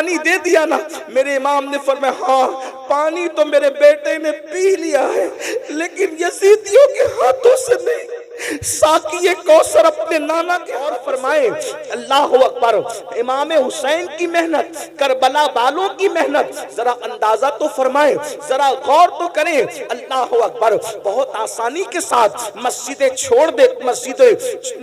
پانی دے دیا نا؟ میرے امام نے فرمایا ہاں پانی تو میرے بیٹے نے پی لیا ہے لیکن یزیدیوں کے ہاتھوں سے نہیں۔ ساقی کوثر اپنے نانا کے اور فرمائے اللہ اکبر، امام حسین کی محنت، کربلا والوں کی محنت ذرا اندازہ تو فرمائے، ذرا غور تو کریں۔ اللہ اکبر، بہت آسانی کے ساتھ مسجدیں چھوڑ دے،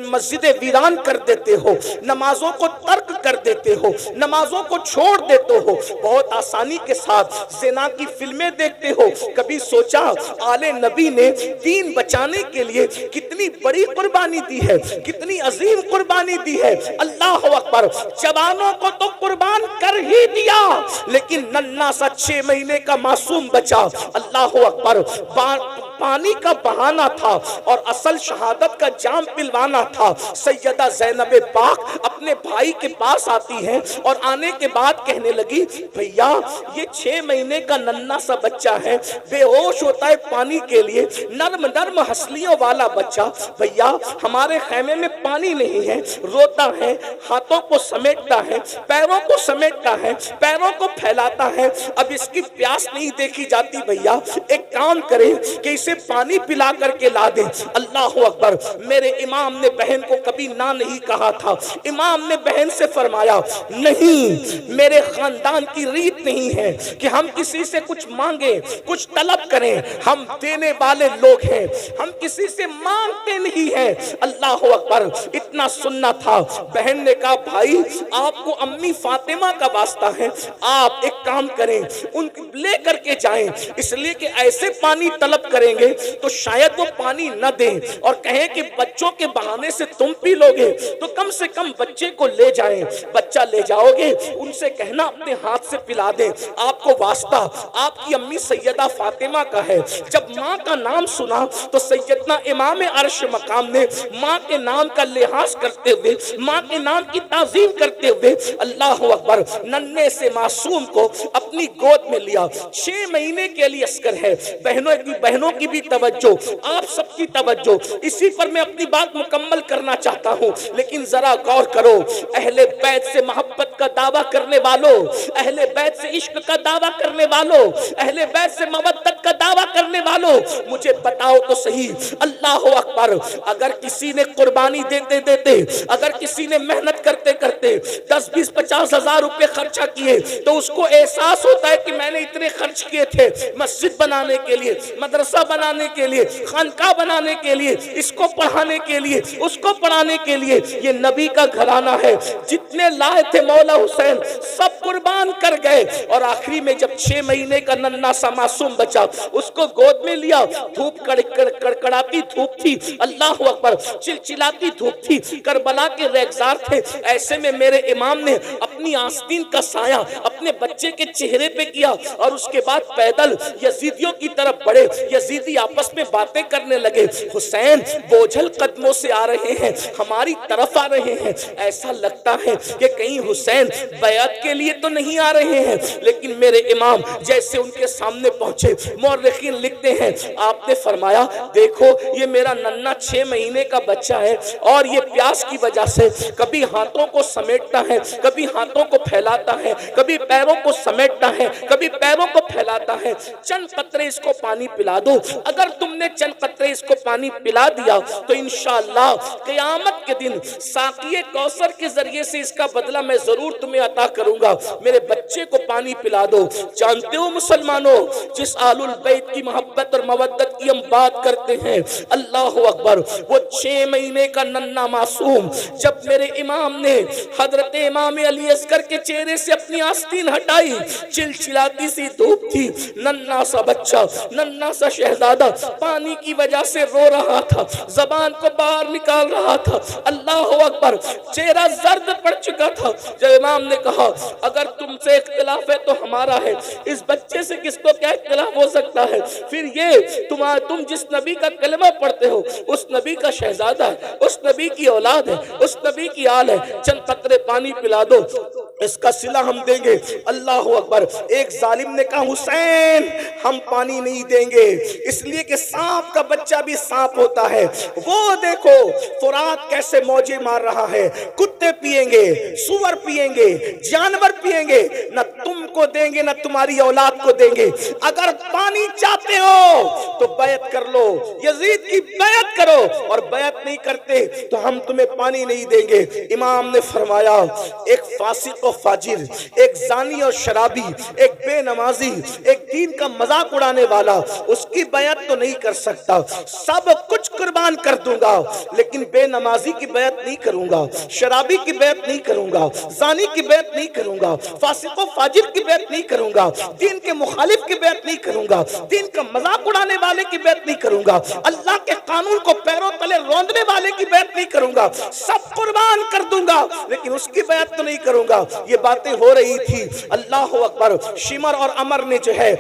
مسجدیں ویران کر دیتے ہو، نمازوں کو ترک کر دیتے ہو، نمازوں کو چھوڑ دیتے ہو، بہت آسانی کے ساتھ زنا کی فلمیں دیکھتے ہو۔ کبھی سوچا آل نبی نے دین بچانے کے لیے کتنی بڑی قربانی دی ہے، کتنی عظیم قربانی دی ہے؟ اللہ اکبر، جوانوں کو تو قربان کر ہی دیا لیکن ننھا سا 6 مہینے کا معصوم بچہ، اللہ اکبر، پانی کا بہانہ تھا اور اصل شہادت کا جام پلوانا تھا۔ سیدہ زینب پاک اپنے بھائی کے پاس آتی ہیں اور آنے کے بعد کہنے لگی بھیا یہ 6 مہینے کا ننھا سا بچہ ہے، بے ہوش ہوتا ہے پانی کے لیے، نرم نرم ہنسلیوں والا بچہ، بھیا ہمارے خیمے میں پانی نہیں ہے، روتا ہے، ہاتھوں کو سمیٹتا ہے، پیروں کو سمیٹتا ہے، پیروں کو پھیلاتا ہے، اب اس کی پیاس نہیں دیکھی جاتی، بھیا ایک کام کریں کہ اسے پانی پلا کر کے لا دیں۔ اللہ اکبر، میرے امام نے بہن کو کبھی نہ نہیں کہا تھا۔ امام نے بہن سے فرمایا نہیں، میرے خاندان کی ریت نہیں ہے کہ ہم کسی سے کچھ مانگیں، کچھ طلب کریں، ہم دینے والے لوگ ہیں، ہم کسی سے مانگتے نہیں ہیں۔ اللہ اکبر، اتنا سننا تھا۔ بہن نے کہا بھائی آپ کو امی فاطمہ کا واسطہ ہے، آپ ایک کام کریں ان لے کر کے جائیں، اس لیے کہ ایسے پانی طلب کریں گے تو شاید وہ پانی نہ دیں اور کہیں کہ بچوں کے بہانے سے تم پی لو گے، تو کم سے کم بچے کو لے جائیں، بچہ لے جاؤ گے ان سے کہنا اپنے ہاتھ سے پلا دیں، آپ کو واسطہ آپ کی امی سیدہ فاطمہ کا ہے۔ جب ماں کا نام سنا تو سیدنا امام عرش مقام نے ماں کے نام کا لحاظ کرتے ہوئے، ماں کے نام کی تعظیم کرتے ہوئے، اللہ اکبر، ننھے سے معصوم کو اپنی گود میں لیا۔ 6 مہینے کے لیے عسکر ہے۔ بہنوں کی بھی توجہ، آپ سب کی توجہ، اسی پر میں اپنی بات مکمل کرنا چاہتا ہوں، لیکن ذرا غور کرو، اہل بیت سے محبت کا دعویٰ کرنے والوں، اہل بیت سے عشق کا دعویٰ کرنے والوں، اہل بیت سے مودت کا دعویٰ کرنے والوں، مجھے بتاؤ تو صحیح، اللہ اکبر، اگر کسی نے قربانی دیتے دیتے، اگر کسی نے محنت کرتے کرتے 10 20 50 ہزار روپے خرچہ کیے تو اس کو احساس ہوتا ہے کہ میں نے اتنے خرچ کیے تھے مسجد بنانے کے لیے، مدرسہ بنانے کے لیے، خانقاہ بنانے کے لیے، اس کو پڑھانے کے لیے، اس کو پڑھانے کے لیے۔ یہ نبی کا گھرانہ ہے، جتنے لائے تھے مولا حسین سب قربان کر گئے، اور آخری میں جب 6 مہینے کا ننھا سا معصوم بچا اس کو گود میں لیا، دھوپ کڑکڑاتی دھوپ تھی، اللہ اکبر، چلچلاتی دھوپ تھی، کربلا کے ریگزار تھے، ایسے میں میرے امام نے اپنی آستین کا سایہ اپنے بچے کے چہرے پہ کیا اور اس کے بعد پیدل یزیدیوں کی طرف بڑھے۔ یزیدی آپس میں باتیں کرنے لگے، حسین بوجھل قدموں سے آ رہے ہیں، ہماری طرف آ رہے ہیں، ایسا لگتا ہے کہ کہیں حسین بیعت کے لیے تو نہیں آ رہے ہیں، لیکن میرے امام جیسے ان کے سامنے پہنچے، مورخین لکھتے ہیں آپ نے فرمایا دیکھو یہ میرا ننھا 6 مہینے کا بچہ ہے اور یہ پیاس کی وجہ سے کبھی ہاتھوں کو سمیٹتا ہے، کبھی ہاتھوں کو پھیلاتا ہے، کبھی پیروں کو سمیٹتا ہے، کبھی پیروں کو پھیلاتا ہے، چند قطرے اس کو پانی پلا دو۔ اگر تم نے چند قطرے اس کو پانی پلا دیا تو انشاءاللہ قیامت کے دن ساقی کوثر کے ذریعے سے اس کا بدلہ میں ضرور تمہیں عطا کروں گا، میرے بچے کو پانی پلا دو۔ جانتے ہو مسلمانوں، جس آل البیت کی محبت اور مودت کی ہم بات کرتے ہیں، اللہ اکبر، وہ 6 مہینے کا ننھا معصوم جب میرے امام نے حضرت امام علی اصغر کے چہرے سے اپنی آستین ہٹائی، چلچلاتی سی دھوپ تھی، ننھا سا بچہ، ننھا سا شہزادہ پانی کی وجہ سے رو رہا تھا، زبان کو باہر نکال رہا تھا، اللہ اکبر، چہرہ زرد پڑ چکا تھا۔ جب امام نے کہا اگر تم سے اختلاف ہے تو ہمارا ہے، اس بچے سے کس کو کیا اختلاف ہو سکتا ہے؟ پھر یہ تم جس نبی کا کلمہ پڑھتے ہو اس نبی کا شہزادہ ہے، اس نبی کی اولاد ہے، اس نبی کی آل ہے، چند قطرے پانی پلا دو۔ اس کا صلہ ہم دیں گے۔ اللہ اکبر۔ ایک ظالم نے کہا حسین ہم پانی نہیں دیں گے، اس لیے کہ سانپ کا بچہ بھی سانپ ہوتا ہے، وہ دیکھو فرات کیسے موجیں مار رہا ہے، کتے پیئیں گے، سور پیئیں گے، جانور پیئیں گے، نہ تم کو دیں گے نہ تمہاری اولاد کو دیں گے۔ اگر پانی چاہتے ہو تو بیعت کر لو، یزید کی بیعت کرو، اور بیعت نہیں کرتے تو ہم تمہیں پانی نہیں دیں گے۔ امام نے فرمایا ایک فاسق و فاجر، ایک زانی اور شرابی، ایک بے نمازی، ایک دین کا مذاق اڑانے والا، اس کی بیعت تو نہیں کر سکتا، سب کچھ قربان کر دوں گا لیکن بے نمازی کی بیعت نہیں کروں گا، شرابی کی بیعت نہیں کروں گا، زانی کی بیعت نہیں کروں گا، فاسق و فاجر کی بیعت نہیں کروں گا، دین کے مخالف کی بیعت نہیں کروں گا، دین کا مذاق اڑانے والے کی بیعت نہیں کروں گا، اللہ کے قانون کو پیروں تلے روندنے والے کی بیعت نہیں کروں گا، سب قربان کر دوں گا لیکن اس کی بیعت تو نہیں کروں گا۔ یہ باتیں ہو رہی تھی، اللہ اکبر۔ شمر اور عمر نے جو ہے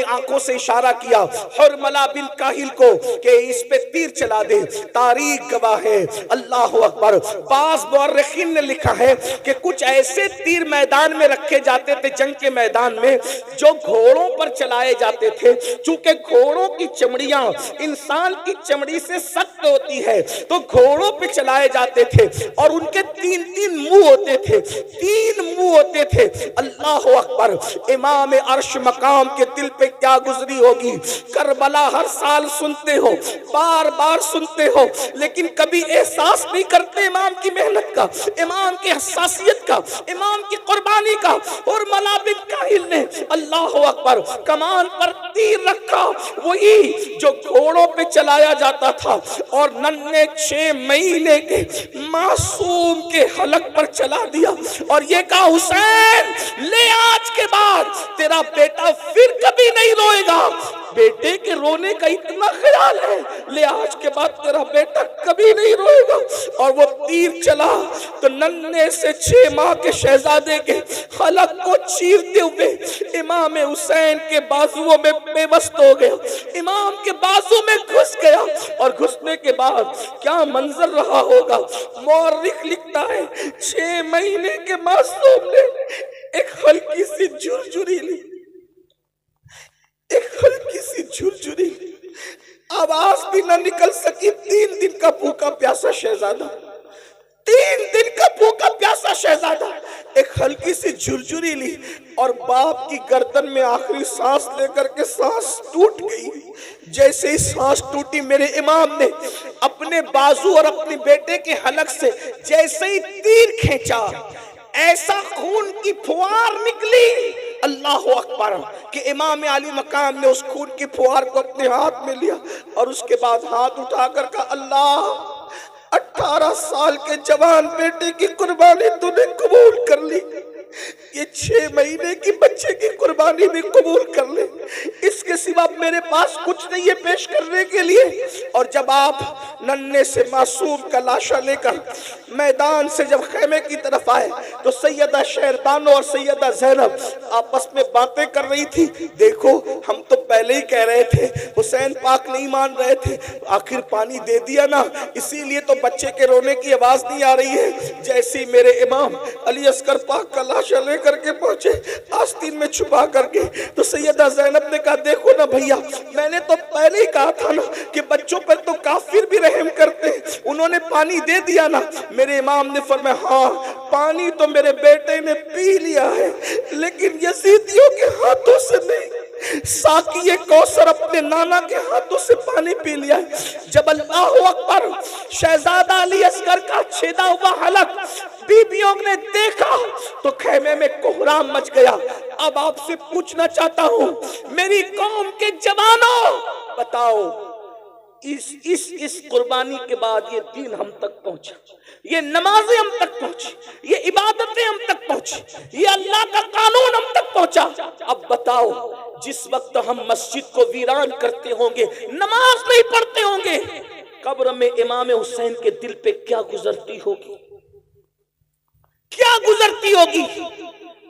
آنکھوں سے اشارہ کیا حرملہ بن کاہل کو کہ اس پہ تیر چلا دے، تاریخ گواہ ہے۔ اللہ اکبر۔ بعض مورخین نے لکھا ہے کہ کچھ ایسے تیر میدان میں رکھے جاتے تھے جنگ کے میدان میں جو گھوڑوں پر چلائے جاتے تھے، چونکہ گھوڑوں کی چمڑیاں انسان کی چمڑی سے سخت ہوتی ہے تو گھوڑوں پہ چلائے جاتے تھے، اور ان کے تین منہ ہوتے تھے، تین منہ ہوتے تھے۔ اللہ اکبر۔ امام عرش مقام کے دل پہ کیا گزری ہوگی؟ کربلا ہر سال سنتے ہو، بار بار سنتے ہو، لیکن کبھی احساس نہیں کرتے امام کی محنت کا، امام کی حساسیت کا، امام کی قربانی کا۔ اور حرملہ بن کاہل نے اللہ اکبر کمان پر تیر رکھا، وہی جو گھوڑوں پہ چلایا جاتا تھا، اور ننھے 6 مہینے کے معصوم کے حلق پر چلا دیا، اور یہ کہا حسین لے آج کے بعد تیرا بیٹا پھر کبھی نہیں روئے گا۔ بیٹے کے رونے کا اتنا خیال ہے، لے آج کے بعد تیرا بیٹا کبھی نہیں روئے گا۔ اور وہ تیر چلا تو ننھے سے 6 ماہ کے شہزادے کے حلق کو چیرتے ہوئے امام حسین کے بازوؤں میں بے بست ہو گیا، امام کے بازو میں گھس گیا، اور گھسنے کے بعد کیا منظر رہا ہوگا؟ مورخ لکھتا ہے 6 مہینے کے معصوم نے ایک ہلکی سی جھرجھری لی، ایک ہلکی سی جھرجھری لی، آواز بھی نہ نکل سکی۔ 3 دن کا بھوکا پیاسا شہزادہ، 3 دن کا بھوکا پیاسا شہزادہ ایک ہلکی سی جھرجھری لی، اور باپ کی گردن میں آخری سانس لے کر کے سانس ٹوٹ گئی۔ جیسے ہی سانس ٹوٹی میرے امام نے اپنے بازو اور اپنے بیٹے کے حلق سے جیسے ہی تیر کھینچا، ایسا خون کی پھوار نکلی، اللہ اکبر، کہ امام علی مقام نے اس خون کی پھوار کو اپنے ہاتھ میں لیا، اور اس کے بعد ہاتھ اٹھا کر کہا اللہ 18 سال کے جوان بیٹے کی قربانی تو نے قبول کر لی، یہ 6 مہینے کی بچے کی قربانی بھی قبول کر لے، اس کے سوا میرے پاس کچھ نہیں ہے پیش کرنے کے لیے۔ اور جب آپ ننھے سے معصوم کا لاشا لے کر میدان سے جب خیمے کی طرف آئے تو سیدہ شہربانو اور سیدہ زینب آپس میں باتیں کر رہی تھی، دیکھو ہم تو پہلے ہی کہہ رہے تھے، حسین پاک نہیں مان رہے تھے، آخر پانی دے دیا نا، اسی لیے تو بچے کے رونے کی آواز نہیں آ رہی ہے۔ جیسے ہی میرے امام علی اصغر پاک کا لاشا لے کر کے پہنچے آستین میں چھپا کر کے، تو سیدہ زینب نے کہا دیکھو نا بھیا، میں نے تو پہلے ہی کہا تھا نا کہ بچوں پر تو کافر بھی رحم کرتے ہیں، انہوں نے پانی دے دیا نا۔ میرے امام نے فرمایا ہاں پانی تو میرے بیٹے نے پی لیا ہے لیکن یزیدیوں کے ہاتھوں سے نہیں، ساقی کوثر اپنے نانا کے ہاتھوں سے پانی پی لیا ہے۔ جب اللہ اکبر شہزادہ علی اصغر کا چھیدا ہوا حلق بیویوں نے دیکھا تو خیمے میں کوہرام مچ گیا۔ اب آپ سے پوچھنا چاہتا ہوں میری قوم کے جوانوں، بتاؤ اس قربانی کے بعد یہ دین ہم تک پہنچا، یہ نمازیں ہم تک پہنچی، یہ عبادتیں ہم تک پہنچی، یہ اللہ کا قانون ہم تک پہنچا۔ اب بتاؤ جس وقت ہم مسجد کو ویران کرتے ہوں گے، نماز نہیں پڑھتے ہوں گے، قبر میں امام حسین کے دل پہ کیا گزرتی ہوگی، کیا گزرتی ہوگی؟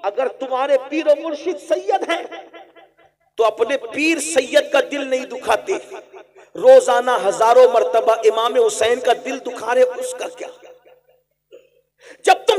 اگر تمہارے پیر و مرشد سید ہیں تو اپنے پیر سید کا دل نہیں دکھاتے، روزانہ ہزاروں مرتبہ امام حسین کا دل دکھا رہے، اس کا کیا؟ جب تم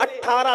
18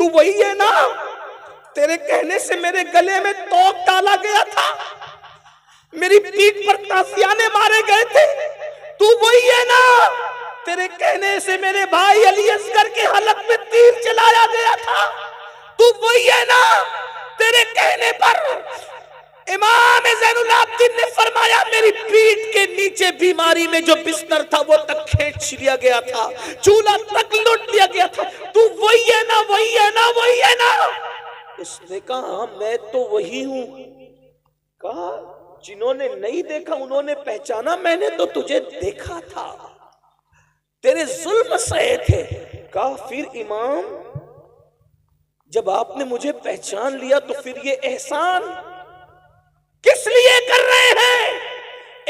تو وہی ہے نا تیرے کہنے سے میرے گلے میں توق ڈالا گیا تھا, میری پیٹھ پر تازیانے مارے گئے تھے, تو وہی ہے نا تیرے کہنے سے میرے بھائی علی اصغر کے حلق میں تیر چلایا گیا تھا, تو وہی ہے نا تیرے کہنے پر امام زین العابدین نے فرمایا میری پیٹھ کے نیچے بیماری میں جو بستر تھا وہ تک کھینچ لیا گیا تھا, چولہا تک لوٹ لیا گیا تھا, تو وہی ہے نا وہی ہے نا وہی ہے نا. اس نے کہا میں تو وہی ہوں. کہا جنہوں نے نہیں دیکھا انہوں نے پہچانا, میں نے تو تجھے دیکھا تھا, تیرے ظلم سہے تھے. کہا پھر امام جب آپ نے مجھے پہچان لیا تو پھر یہ احسان کس لیے کر رہے ہیں؟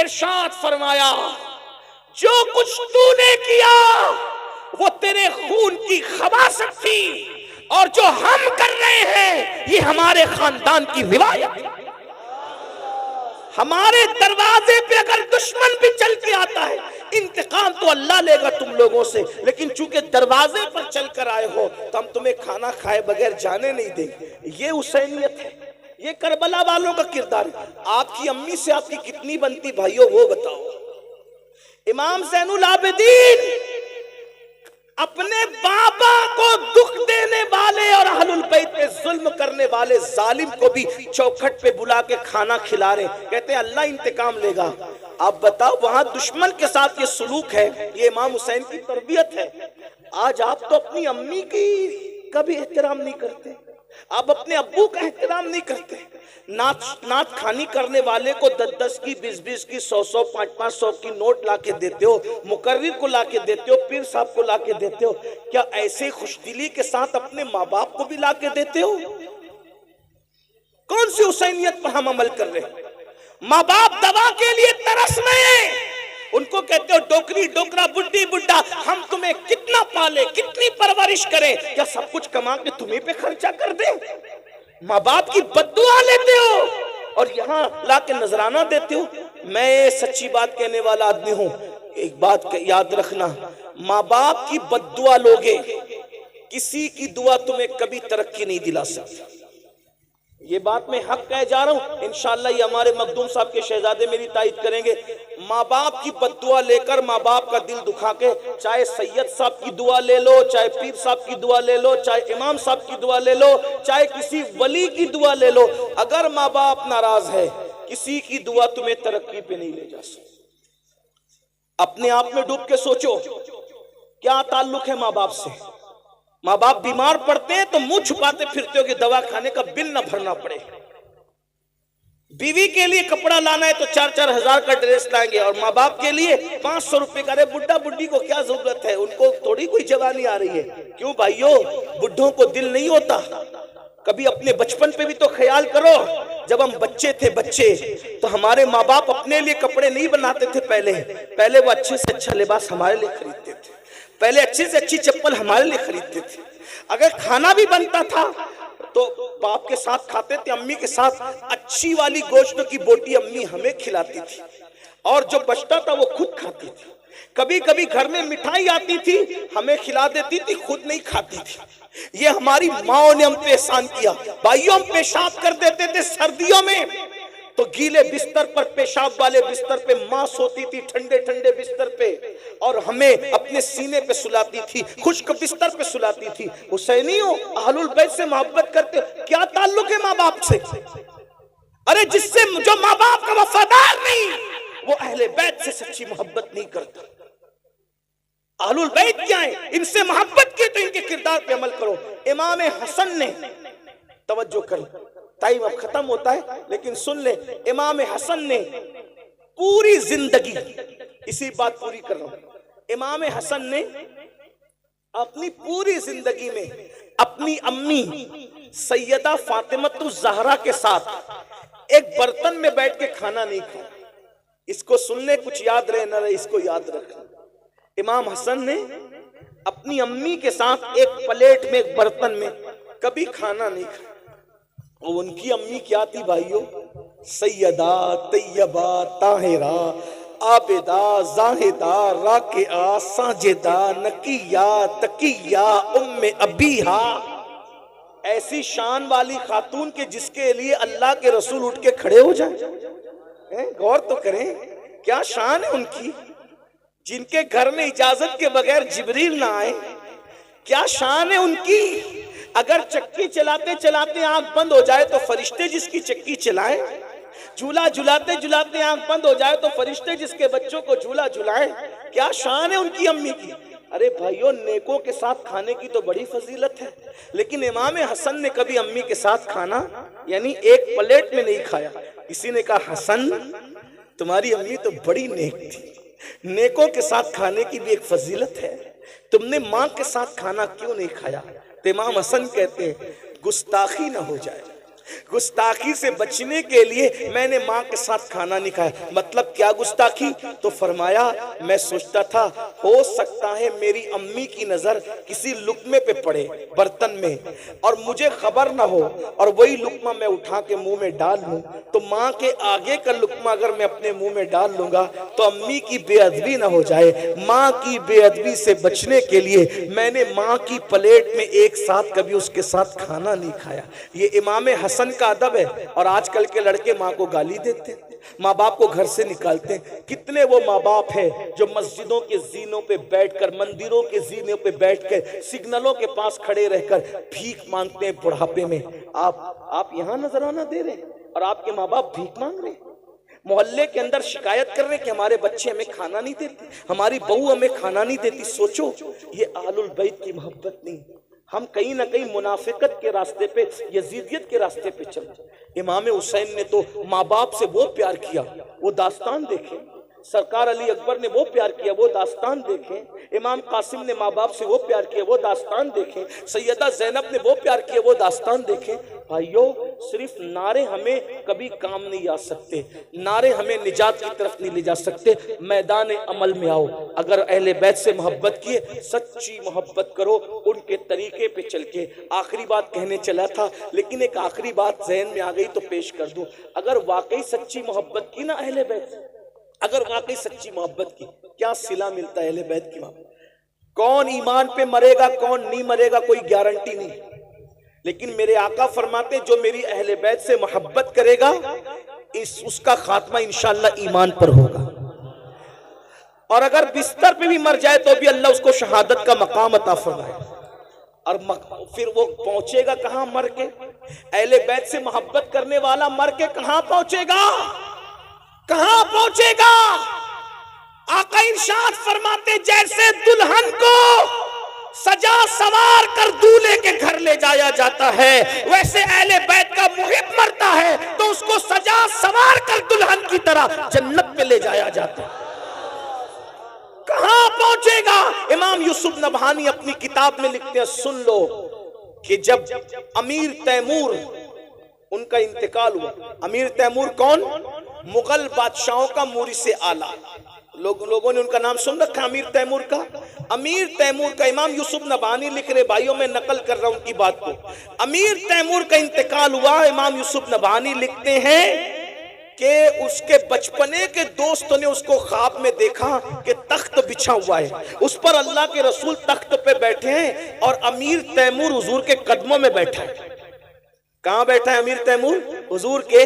ارشاد فرمایا جو کچھ تو نے کیا وہ تیرے خون کی خباثت تھی, اور جو ہم کر رہے ہیں یہ ہمارے خاندان کی روایت. ہمارے دروازے پہ اگر دشمن بھی چل کے آتا ہے انتقام تو اللہ لے گا تم لوگوں سے, لیکن چونکہ دروازے پر چل کر آئے ہو تو ہم تمہیں کھانا کھائے بغیر جانے نہیں دیں گے. یہ حسینیت ہے, یہ کربلا والوں کا کردار ہے. آپ کی امی سے آپ کی کتنی بنتی بھائیوں وہ بتاؤ. امام زین العابدین اپنے بابا کو دکھ دینے والے اور اہل البیت پہ ظلم کرنے والے ظالم کو بھی چوکھٹ پہ بلا کے کھانا کھلا رہے, کہتے ہیں اللہ انتقام لے گا. آپ بتاؤ وہاں دشمن کے ساتھ یہ سلوک ہے, یہ امام حسین کی تربیت ہے. آج آپ تو اپنی امی کی کبھی احترام نہیں کرتے, آپ اپنے ابو کا احترام نہیں کرتے. نعت خانی کرنے والے کو 10 کی 20 کی 100 500 کی نوٹ لا کے دیتے ہو, مقرر کو لا کے دیتے ہو, پیر صاحب کو لا کے دیتے ہو. کیا ایسے خوش دلی کے ساتھ اپنے ماں باپ کو بھی لا کے دیتے ہو؟ کون سی حسینیت پر ہم عمل کر رہے ہیں؟ ماں باپ دوا کے لیے ترس رہے ہیں, ان کو کہتے ہو ڈوکری ڈوکرا بڈی بڈا, ہم تمہیں کتنا پالے کتنی پرورش کریں, کیا سب کچھ کما کے تمہیں پہ خرچہ کر دیں؟ ماں باپ کی بددعا لیتے ہو اور یہاں لا کے نذرانہ دیتے ہو. میں سچی بات کہنے والا آدمی ہوں, ایک بات یاد رکھنا, ماں باپ کی بددعا لوگے کسی کی دعا تمہیں کبھی ترقی نہیں دلا سکتی. یہ بات میں حق کہہ جا رہا ہوں, انشاءاللہ یہ ہمارے مخدوم صاحب کے شہزادے میری تائید کریں گے. ماں باپ کی بددعا لے کر ماں باپ کا دل دکھا کے, چاہے سید صاحب کی دعا لے لو, چاہے پیر صاحب کی دعا لے لو, چاہے امام صاحب کی دعا لے لو, چاہے کسی ولی کی دعا لے لو, اگر ماں باپ ناراض ہے کسی کی دعا تمہیں ترقی پہ نہیں لے جا سکتی. اپنے آپ میں ڈوب کے سوچو کیا تعلق ہے ماں باپ سے. ماں باپ بیمار پڑتے ہیں تو منہ چھپاتے پھرتے ہو کہ دوا کھانے کا بل نہ بھرنا پڑے. بیوی کے لیے کپڑا لانا ہے تو 4-4 ہزار کا ڈریس لائیں گے, اور ماں باپ کے لیے 500 روپے کا. ارے بڈھا بڈھی کو کیا ضرورت ہے, ان کو تھوڑی کوئی جوانی آ رہی ہے. کیوں بھائیو, بڈھوں کو دل نہیں ہوتا؟ کبھی اپنے بچپن پہ بھی تو خیال کرو. جب ہم بچے تھے تو ہمارے ماں باپ اپنے لیے کپڑے نہیں بناتے تھے, پہلے وہ اچھے سے اچھا لباس ہمارے لیے خریدتے تھے, پہلے اچھی سے اچھی چپل ہمارے لیے خریدتے تھے. اگر کھانا بھی بنتا تھا تو باپ کے ساتھ کھاتے تھے, امی کے ساتھ. اچھی والی گوشت کی بوٹی امی ہمیں کھلاتی تھی, اور جو بچتا تھا وہ خود کھاتی تھی. کبھی کبھی گھر میں مٹھائی آتی تھی ہمیں کھلا دیتی تھی, خود نہیں کھاتی تھی. یہ ہماری ماں نے ہم پہ احسان کیا. بھائیوں ہم پیشاب کر دیتے تھے سردیوں میں تو گیلے بستر پر, پیشاب والے بستر پہ ماں سوتی تھی, ٹھنڈے ٹھنڈے بستر پہ, اور ہمیں اپنے سینے پہ سلاتی تھی, خشک بستر پہ سلاتی تھی. حسینیوں اہل البیت سے محبت کرتے, کیا تعلق ہے ماں باپ سے؟ ارے جس سے جو ماں باپ کا وفادار نہیں وہ اہل بیت سے سچی محبت نہیں کرتا. اہل البیت کیا ہیں؟ ان سے محبت کی تو ان کے کردار پہ عمل کرو. امام حسن نے, توجہ کریں, ٹائم اب ختم ہوتا ہے لیکن سن لیں, امام حسن نے پوری زندگی, اسی بات پوری کر رہا ہوں, امام حسن نے اپنی پوری زندگی میں اپنی امی سیدہ فاطمہ الزہرا کے ساتھ ایک برتن میں بیٹھ کے کھانا نہیں کھایا. اس کو سن لیں, کچھ یاد رہے نہ رہے اس کو یاد رکھنا. امام حسن نے اپنی امی کے ساتھ ایک پلیٹ میں, ایک برتن میں کبھی کھانا نہیں کھایا. اور ان کی امی کیا تھی بھائیو؟ سیدہ طیبہ طاہرہ عابدہ زاہدہ راکعہ ساجدہ نقیہ تقیہ ام ابیہا. ایسی شان والی خاتون کے جس کے لیے اللہ کے رسول اٹھ کے کھڑے ہو جائیں. غور تو کریں کیا شان ہے ان کی, جن کے گھر میں اجازت کے بغیر جبریل نہ آئے. کیا شان ہے ان کی. اگر چکی چلاتے چلاتے آنکھ بند ہو جائے تو فرشتے جس کی چکی چلائیں. جھولا جھلاتے جھلاتے آنکھ بند ہو جائے تو فرشتے جس کے بچوں کو جھولا جھلائیں. کیا شان ہے ان کی امی کی. ارے بھائیو, نیکوں کے ساتھ کھانے کی تو بڑی فضیلت ہے, لیکن امام حسن نے کبھی امی کے ساتھ کھانا یعنی ایک پلیٹ میں نہیں کھایا. کسی نے کہا حسن تمہاری امی تو بڑی نیک تھی, نیکوں کے ساتھ کھانے کی بھی ایک فضیلت ہے, تم نے ماں کے ساتھ کھانا کیوں نہیں کھایا. تو امام حسن کہتے ہیں گستاخی نہ ہو جائے, گستاخی سے بچنے کے لیے میں نے ماں کے ساتھ کھانا نہیں کھایا. مطلب کیا گستاخی. تو فرمایا میں سوچتا تھا ہو سکتا ہے میری امی کی نظر کسی لقمے پہ پڑے برتن میں اور مجھے خبر نہ ہو, اور وہی لقمہ میں اٹھا کے منہ میں ڈال لوں, تو ماں کے آگے کا لقمہ اگر میں اپنے منہ میں ڈال لوں گا تو امی کی بے ادبی نہ ہو جائے. ماں کی بے ادبی سے بچنے کے لیے میں نے ماں کی پلیٹ میں ایک ساتھ کبھی اس کے ساتھ کھانا نہیں کھایا. یہ امام حسن کا ادب ہے. اور آج کل کے لڑکے ماں کو گالی دیتے ہیں, ماں باپ کو گھر سے نکالتے ہیں. کتنے وہ ماں باپ ہیں جو مسجدوں کے زینوں پہ بیٹھ کر, مندروں کے زینوں پہ بیٹھ کر, سگنلوں کے پاس کھڑے رہ کر بھیک مانگتے ہیں بڑھاپے میں. آپ یہاں نذرانہ دے رہے ہیں اور آپ کے ماں باپ بھیک مانگ رہے ہیں. محلے کے اندر شکایت کر رہے ہیں کہ ہمارے بچے ہمیں کھانا نہیں دیتے, ہماری بہو ہمیں کھانا نہیں دیتی. سوچو یہ آل البیت کی محبت نہیں, ہم کہیں نہ کہیں منافقت کے راستے پہ, یزیدیت کے راستے پہ چلتے. امام حسین نے تو ماں باپ سے وہ پیار کیا, وہ داستان دیکھیں. سرکار علی اکبر نے وہ پیار کیا, وہ داستان دیکھیں. امام قاسم نے ماں باپ سے وہ پیار کیا, وہ داستان دیکھیں. سیدہ زینب نے وہ پیار کیا, وہ داستان دیکھیں. بھائیو, صرف نعرے ہمیں کبھی کام نہیں آ سکتے, نعرے ہمیں نجات کی طرف نہیں لے جا سکتے. میدان عمل میں آؤ. اگر اہل بیت سے محبت کیے, سچی محبت کرو ان کے طریقے پہ چل کے. آخری بات کہنے چلا تھا لیکن ایک آخری بات ذہن میں آ گئی تو پیش کر دوں. اگر واقعی سچی محبت کی نا اہل بیت, اگر واقعی سچی محبت کی, کیا صلہ ملتا ہے اہل بیت کی محبت. کون ایمان پہ مرے گا کون نہیں مرے گا کوئی گارنٹی نہیں, لیکن میرے آقا فرماتے جو میری اہل بیت سے محبت کرے گا اس کا خاتمہ انشاءاللہ ایمان پر ہوگا, اور اگر بستر پہ بھی مر جائے تو بھی اللہ اس کو شہادت کا مقام عطا فرمائے. اور پھر وہ پہنچے گا کہاں مر کے. اہل بیت سے محبت کرنے والا مر کے کہاں پہنچے گا, کہاں پہنچے گا. آقا ارشاد فرماتے جیسے دلہن کو سجا سوار کر دولہے کے گھر لے جایا جاتا ہے, ویسے اہل بیت کا محب مرتا ہے تو اس کو سجا سوار کر دلہن کی طرح جنت میں لے جایا جاتا ہے. کہاں پہنچے گا. امام یوسف نبہانی اپنی کتاب میں لکھتے ہیں, سن لو کہ جب امیر تیمور ان کا انتقال ہوا. امیر تیمور کون؟ مغل بادشاہوں کا مورث اعلیٰ. لوگوں نے ان کا نام سن رکھا امیر تیمور کا. امیر تیمور کا امام یوسف نبہانی لکھ رہے, بھائیوں میں نقل کر رہا ہوں ان کی بات کو. امیر تیمور کا انتقال ہوا. امام یوسف نبہانی لکھتے ہیں کہ اس کے بچپنے کے دوستوں نے اس کو خواب میں دیکھا کہ تخت بچھا ہوا ہے, اس پر اللہ کے رسول تخت پہ بیٹھے ہیں اور امیر تیمور حضور کے قدموں میں بیٹھا ہے. کہاں بیٹھا ہے امیر تیمور؟ حضور کے.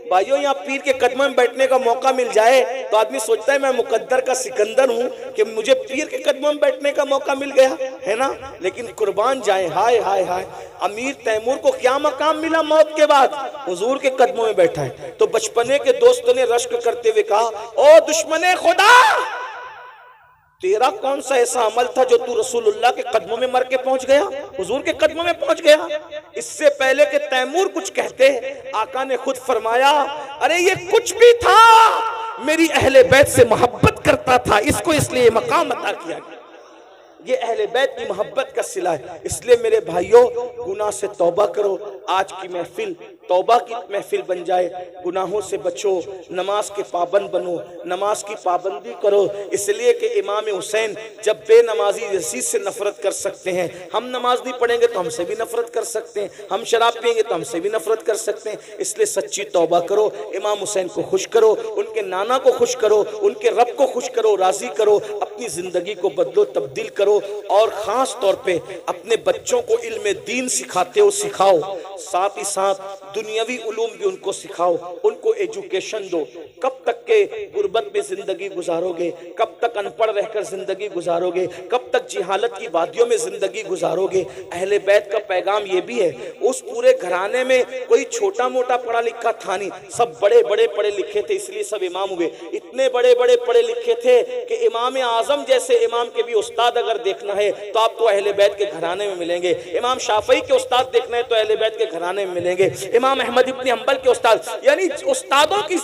بھائیوں یہاں پیر کے قدموں میں بیٹھنے کا موقع مل جائے تو آدمی سوچتا ہے میں مقدر کا سکندر ہوں کہ مجھے پیر کے قدموں میں بیٹھنے کا موقع مل گیا ہے نا. لیکن قربان جائیں, ہائے ہائے ہائے, امیر تیمور کو کیا مقام ملا موت کے بعد؟ حضور کے قدموں میں بیٹھا ہے. تو بچپنے کے دوستوں نے رشک کرتے ہوئے کہا, او دشمن خدا, تیرا کون سا ایسا عمل تھا جو تو رسول اللہ کے قدموں میں مر کے پہنچ گیا, حضور کے قدموں میں پہنچ گیا. اس سے پہلے کہ تیمور کچھ کہتے, آقا نے خود فرمایا, ارے یہ کچھ بھی تھا, میری اہل بیت سے محبت کرتا تھا, اس کو اس لیے مقام عطا کیا گیا. یہ اہل بیت کی محبت کا صلہ ہے. اس لیے میرے بھائیوں, گناہ سے توبہ کرو. آج کی محفل توبہ کی محفل بن جائے. گناہوں سے بچو, نماز کے پابند بنو, نماز کی پابندی کرو. اس لیے کہ امام حسین جب بے نمازی یزید سے نفرت کر سکتے ہیں, ہم نماز نہیں پڑھیں گے تو ہم سے بھی نفرت کر سکتے ہیں, ہم شراب پئیں گے تو ہم سے بھی نفرت کر سکتے ہیں. اس لیے سچی توبہ کرو, امام حسین کو خوش کرو, ان کے نانا کو خوش کرو, ان کے رب کو خوش کرو, راضی کرو. اپنی زندگی کو بدلو، تبدیل کرو، اور خاص طور پہ اپنے بچوں کو علم دین سکھاتے ہو سکھاؤ، ساتھ ہی ساتھ دنیاوی علوم بھی ان کو سکھاؤ، ان کو ایجوکیشن دو۔ کب تک کہ غربت میں زندگی گزارو گے؟ کب تک ان پڑھ رہ کر زندگی گزارو گے؟ کب تک جہالت کی وادیوں میں زندگی گزارو گے؟ اہل بیت کا پیغام یہ بھی ہے، اس پورے گھرانے میں کوئی چھوٹا موٹا پڑھا لکھا تھا نہیں، سب بڑے بڑے پڑھے لکھے تھے، اس لیے سب امام ہوئے۔ اتنے بڑے بڑے پڑھے لکھے تھے کہ امام اعظم جیسے امام کے بھی استاد اگر دیکھنا ہے تو آپ کو اہل بیت کے گھرانے میں ملیں گے۔ امام شافعی کے استاد دیکھنا ہے تو اہل بیت کے گھرانے میں ملیں گے۔ امام احمد ابن حنبل کے استاد، یعنی استادوں کی